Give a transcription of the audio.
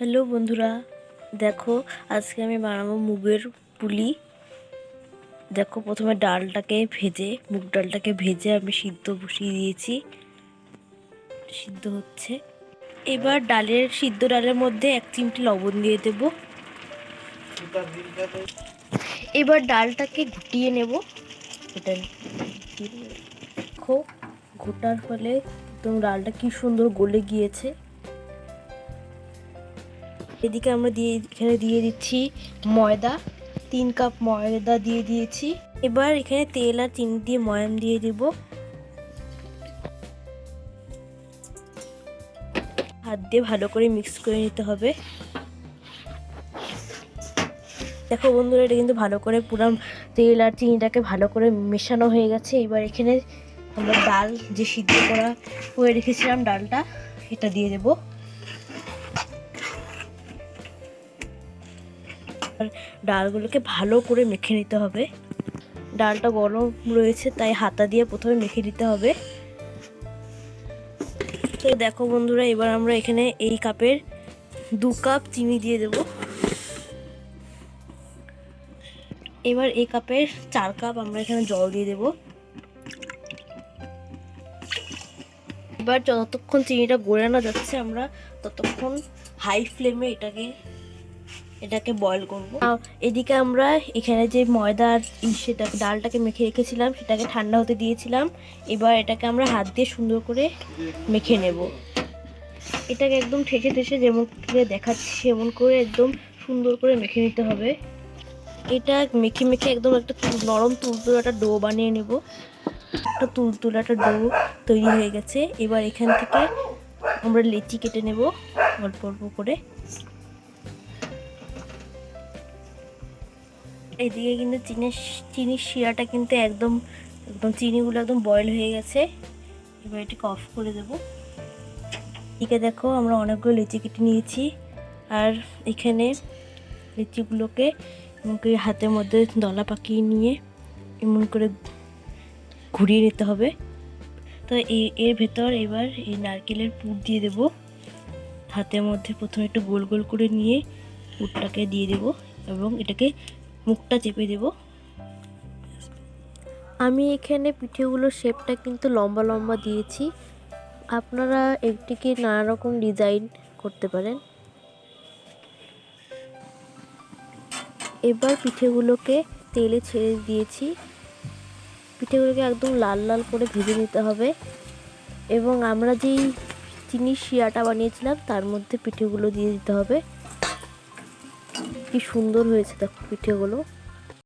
Hello বন্ধুরা, দেখো আজকে আমি বানাবো মুগের পুলি। দেখো প্রথমে মুগ ডালটাকে ভেজে আমি সিদ্ধ বসিয়ে দিয়েছি, সিদ্ধ হচ্ছে। এবার সিদ্ধ ডালের মধ্যে 1 চিমটি লবণ দিয়ে দেব। এবার ডালটাকে ঘুটিয়ে নেব। দেখো ঘোটার ফলে একদম ডালটা কি সুন্দর গলে গিয়েছে। এদিকে আমরা এখানে দিয়ে দিচ্ছি ময়দা, 3 কাপ ময়দা দিয়ে দিয়েছি। এবার এখানে তেল আর চিনি দিয়ে ময়াম দিয়ে দেব। হাত দিয়ে ভালো করে মিক্স করে নিতে হবে। দেখো বন্ধুরা, এটা কিন্তু ভালো করে পুরো তেল আর চিনিটাকে ভালো করে মেশানো হয়ে গেছে। এবার এখানে আমরা ডাল যে সিদ্ধ করা হয়ে রেখেছিলাম ডালটা, এটা দিয়ে দেব। ডালগুলোকে ভালো করে মেখে নিতে হবে। ডালটা গরম রয়েছে তাই হাতা দিয়ে প্রথমে মেখে নিতে হবে। তো দেখো বন্ধুরা, এবার আমরা এখানে এই কাপের 2 কাপ চিনি দিয়ে দেব। এবার এই কাপের 4 কাপ আমরা এখানে জল দিয়ে দেব। এবার যতক্ষণ চিনিটা গলে না যাচ্ছে আমরা ততক্ষণ হাই ফ্লেমে এটাকে বয়েল করব। এদিকে আমরা এখানে যে ময়দার ডালটাকে মেখে রেখেছিলাম সেটাকে ঠান্ডা হতে দিয়েছিলাম। এবার এটাকে আমরা হাত দিয়ে সুন্দর করে মেখে নেব। এটাকে একদম ঠেসে ঠেসে যেমন দেখাচ্ছি সেমন করে একদম সুন্দর করে মেখে নিতে হবে। এটা মেখে মেখে একদম একটা নরম তুলতুলে একটা ডো বানিয়ে নেব। একটা তুলতুলে একটা ডো তৈরি হয়ে গেছে। এবার এখান থেকে আমরা লেচি কেটে নেব অল্প অল্প করে। এদিকে কিন্তু চিনির শিরাটা কিন্তু একদম চিনিগুলো একদম বয়েল হয়ে গেছে। এবার এটাকে অফ করে দেব। এদিকে দেখো আমরা অনেকগুলো লেচি কেটে নিয়েছি। আর এখানে লেচিগুলোকে হাতের মধ্যে দলা পাকিয়ে নিয়ে এমন করে ঘুরিয়ে নিতে হবে। তো এর ভেতর এবার এই নারকেলের পুর দিয়ে দেব। হাতের মধ্যে প্রথমে একটু গোল গোল করে নিয়ে পুরটাকে দিয়ে দেব এবং এটাকে মুখটা চেপে দেব। আমি এখানে পিঠেগুলোর শেপটা কিন্তু লম্বা লম্বা দিয়েছি। আপনারা একটিকে নানা রকম ডিজাইন করতে পারেন। এবার পিঠেগুলোকে তেলে ছেড়ে দিয়েছি। পিঠেগুলোকে একদম লাল লাল করে ভেজে নিতে হবে এবং আমরা যেই চিনির শিরাটা বানিয়েছিলাম তার মধ্যে পিঠেগুলো দিয়ে দিতে হবে। কি সুন্দর হয়েছে দেখো পিঠেগুলো।